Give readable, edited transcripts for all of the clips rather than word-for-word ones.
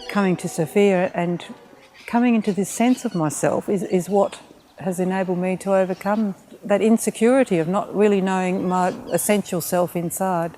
coming to Sophia and coming into this sense of myself is what has enabled me to overcome that insecurity of not really knowing my essential self inside.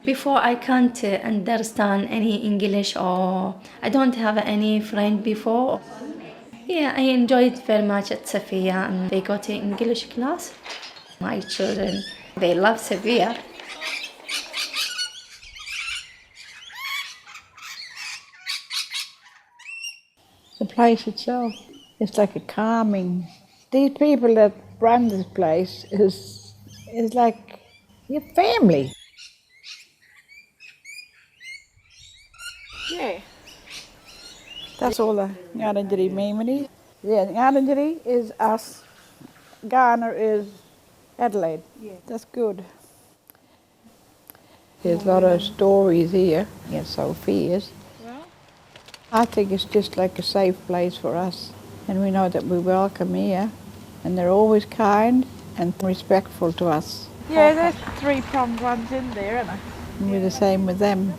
Before, I can't understand any English, or I don't have any friend before. Yeah, I enjoyed very much at Sophia, and they go to English class. My children, they love Sophia. The place itself is like a calming. These people that run this place is like your family. Yeah. That's all the Ngarrindjeri mean. Yeah, Ngarrindjeri is us. Ghana is Adelaide. Yeah. That's good. There's a lot of stories here in Sophia's. I think it's just like a safe place for us, and we know that we're welcome here, and they're always kind and respectful to us. Yeah, there's 3-pronged ones in there, aren't there? And we're the same with them.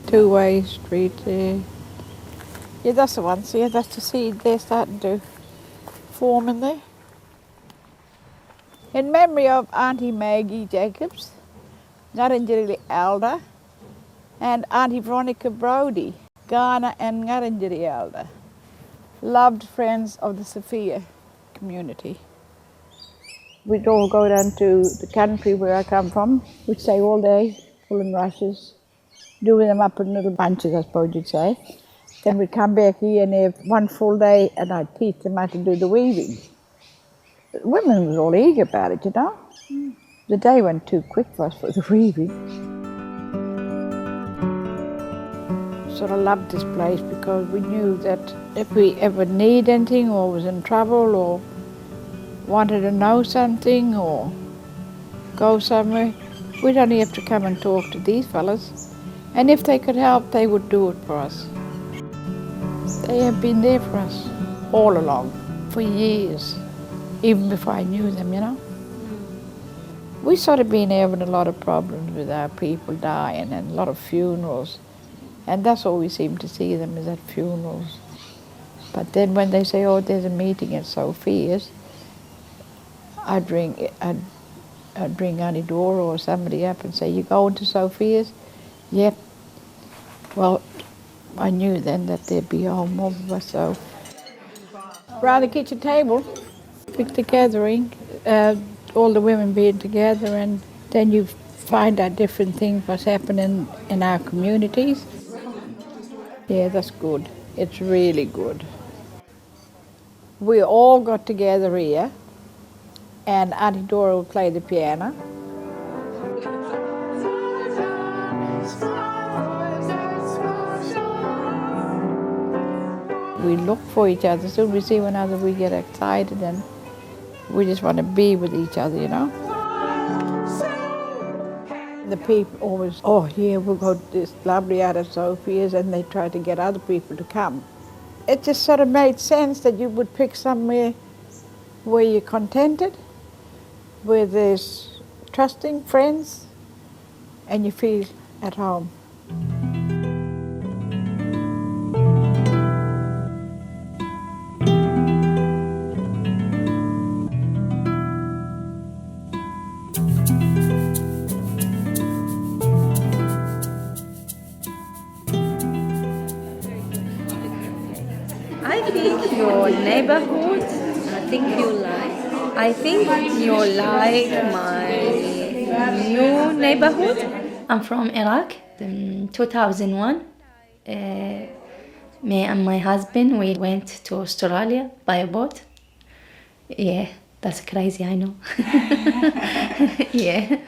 Two-way street. Yeah, that's the one. See, that's the seed they're starting to form in there. In memory of Auntie Maggie Jacobs, Ngarrindjeri Elder, and Auntie Veronica Brody, Ghana and Ngarrindjeri Elder, loved friends of the Sophia community. We'd all go down to the country where I come from. We'd stay all day, pulling rushes, doing them up in little bunches, I suppose you'd say. Then we'd come back here and have one full day, and I'd teach them how to do the weaving. The women was all eager about it, you know. The day went too quick for us for the weaving. Sort of loved this place because we knew that if we ever need anything or was in trouble or wanted to know something or go somewhere, we'd only have to come and talk to these fellas. And if they could help, they would do it for us. They have been there for us all along, for years, even before I knew them, you know. We sort of been having a lot of problems with our people dying and a lot of funerals. And that's all we seem to see them is at funerals. But then when they say, oh, there's a meeting at Sophia's, I'd ring Auntie Dora or somebody up and say, you going to Sophia's? Yep. Well, I knew then that there'd be a whole mob of us, so. Around the kitchen table, pick the gathering, all the women being together, and then you find out different things, what's happening in our communities. Yeah, that's good. It's really good. We all got together here, and Auntie Dora will play the piano. We look for each other. As soon as we see one another, we get excited, and we just want to be with each other, you know. The people always, oh, yeah, we'll go to this lovely out of Sophia's, and they try to get other people to come. It just sort of made sense that you would pick somewhere where you're contented, where there's trusting friends, and you feel at home. I think your neighborhood, I think you like my new neighborhood. I'm from Iraq. In 2001, me and my husband, we went to Australia by a boat. Yeah, that's crazy, I know. Yeah.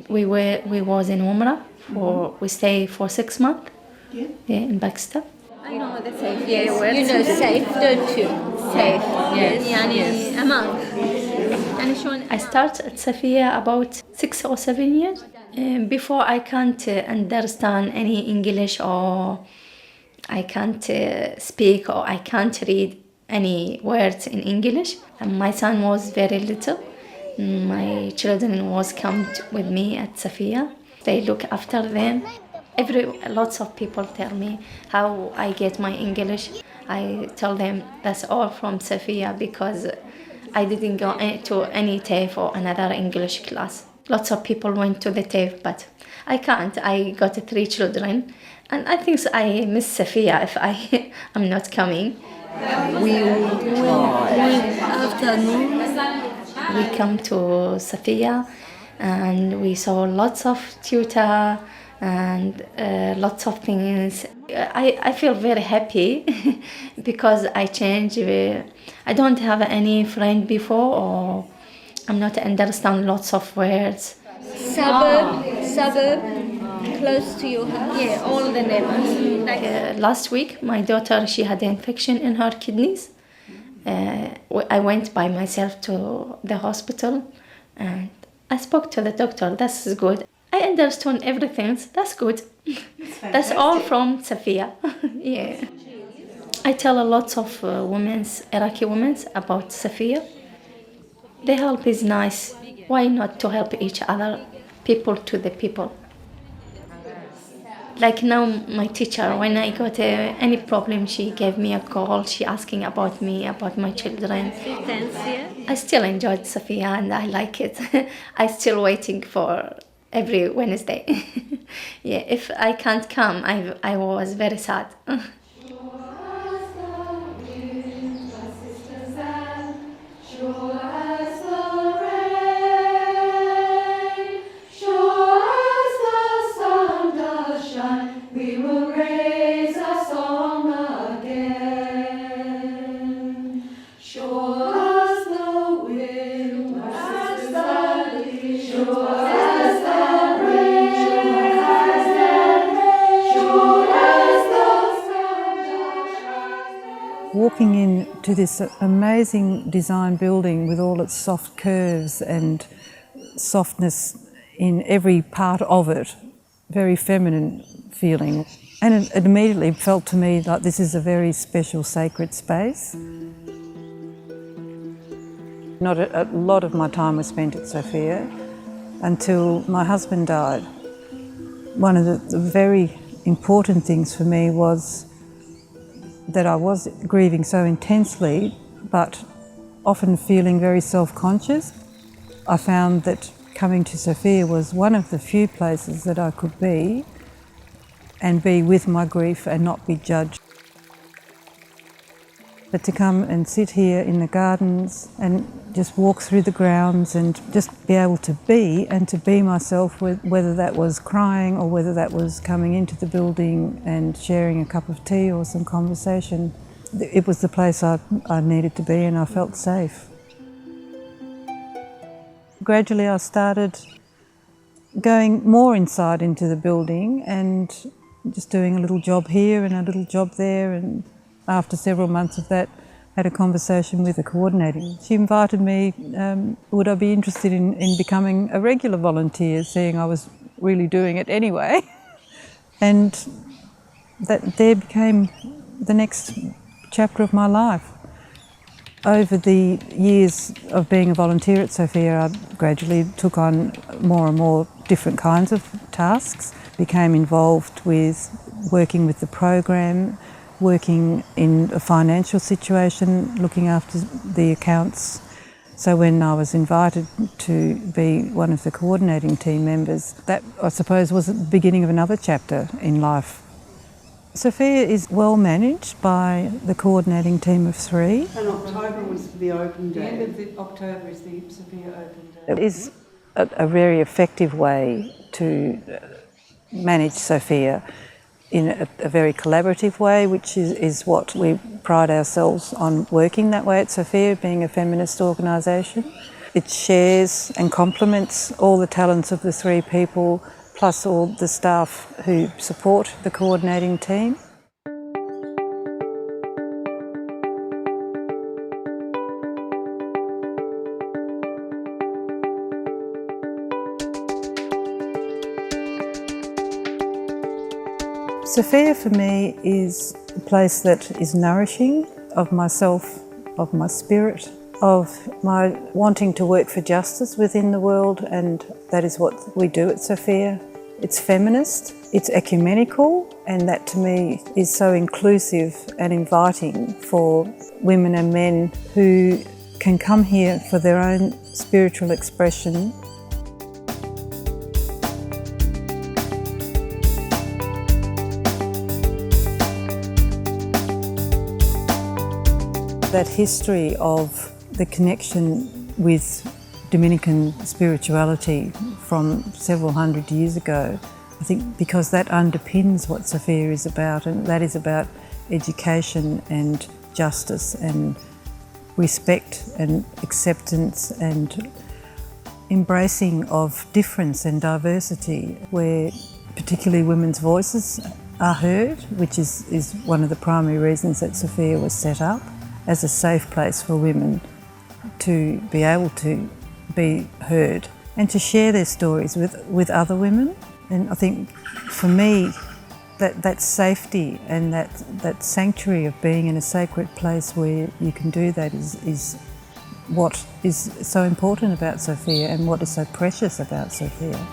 We was in Umrah, we stayed for 6 months. Yeah, in Pakistan. I know what the safe is. You know safe, don't you? Safe. Yes. Aman. I started at Sophia about 6 or 7 years. Before, I can't understand any English, or I can't speak, or I can't read any words in English. And my son was very little. My children was come with me at Sophia. They look after them. Lots of people tell me how I get my English. I tell them that's all from Sophia because I didn't go to any TAFE or another English class. Lots of people went to the TAFE, but I can't. I got 3 children, and I think I miss Sophia if I'm not coming. We come to Sophia, and we saw lots of tutor and lots of things. I feel very happy because I changed. I don't have any friend before, or I'm not understand lots of words. Suburb, close to your house? Yeah, all the neighbors. Last week, my daughter, she had an infection in her kidneys. I went by myself to the hospital and I spoke to the doctor. That's good. I understand everything. That's good. That's all from Sophia. Yeah. I tell a lot of Iraqi women about Sophia. The help is nice. Why not to help each other, people to the people? Like now, my teacher, when I got any problem, she gave me a call. She asking about me, about my children. I still enjoyed Sophia and I like it. I still waiting for every Wednesday. Yeah, if I can't come, I was very sad. Walking into this amazing design building with all its soft curves and softness in every part of it, very feminine feeling. And it immediately felt to me like this is a very special sacred space. Not a lot of my time was spent at Sophia until my husband died. One of the very important things for me was that I was grieving so intensely, but often feeling very self-conscious. I found that coming to Sophia was one of the few places that I could be and be with my grief and not be judged. But to come and sit here in the gardens and just walk through the grounds and just be able to be and to be myself, whether that was crying or whether that was coming into the building and sharing a cup of tea or some conversation, it was the place I needed to be and I felt safe. Gradually I started going more inside into the building and just doing a little job here and a little job there, and after several months of that, had a conversation with the coordinating. She invited me, would I be interested in becoming a regular volunteer, seeing I was really doing it anyway. And that there became the next chapter of my life. Over the years of being a volunteer at Sophia, I gradually took on more and more different kinds of tasks, became involved with working with the program, working in a financial situation, looking after the accounts. So when I was invited to be one of the coordinating team members, that I suppose was the beginning of another chapter in life. Sophia is well managed by the coordinating team of 3. And October was the open day. The end of October is the Sophia open day. It is a very effective way to manage Sophia in a very collaborative way, which is what we pride ourselves on working that way at Sophia, being a feminist organisation. It shares and complements all the talents of the 3 people, plus all the staff who support the coordinating team. Sophia for me is a place that is nourishing of myself, of my spirit, of my wanting to work for justice within the world, and that is what we do at Sophia. It's feminist, it's ecumenical, and that to me is so inclusive and inviting for women and men who can come here for their own spiritual expression. That history of the connection with Dominican spirituality from several hundred years ago, I think because that underpins what Sophia is about, and that is about education and justice and respect and acceptance and embracing of difference and diversity, where particularly women's voices are heard, which is one of the primary reasons that Sophia was set up, as a safe place for women to be able to be heard and to share their stories with other women. And I think for me, that safety and that sanctuary of being in a sacred place where you can do that is what is so important about Sophia and what is so precious about Sophia.